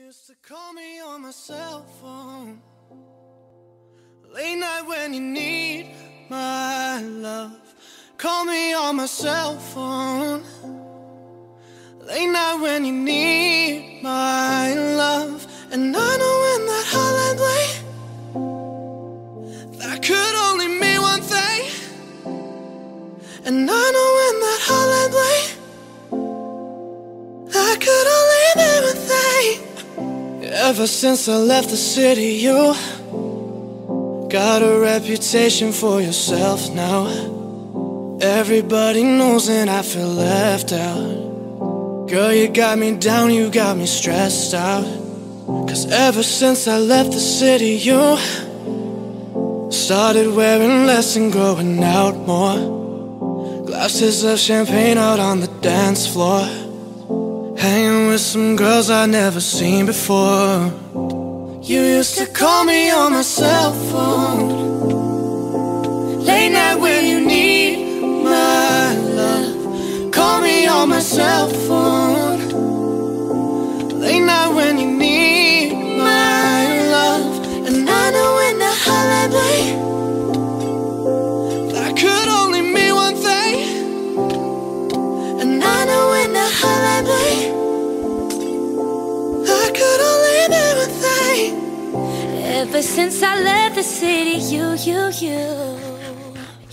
used to call me on my cell phone late night when you need my love. Call me on my cell phone late night when you need my love. And I know in that hotline bling that could only mean one thing. And I know in that hotline bling that could only mean one thing. Ever since I left the city, you got a reputation for yourself now. Everybody knows and I feel left out. Girl, you got me down, you got me stressed out. Cause ever since I left the city, you started wearing less and going out more. Glasses of champagne out on the dance floor, hanging with some girls I'd never seen before. You used to call me on my cell phone late night when you need my love. Call me on my cell phone late night when you need my love. And I know in the hotline bling that could only mean one thing. And I know in the hotline bling that could only mean one thing. Ever since I left the city,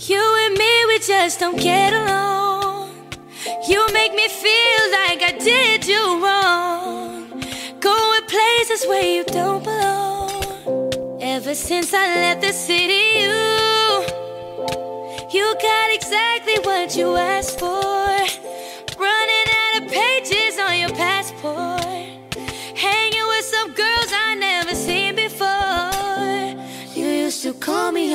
you and me, we just don't get along. You make me feel like I did you wrong, going places where you don't belong. Ever since I left the city, you got exactly what you asked for. Running out of pages on your passport, hanging with some girls I never seen before. You used to call me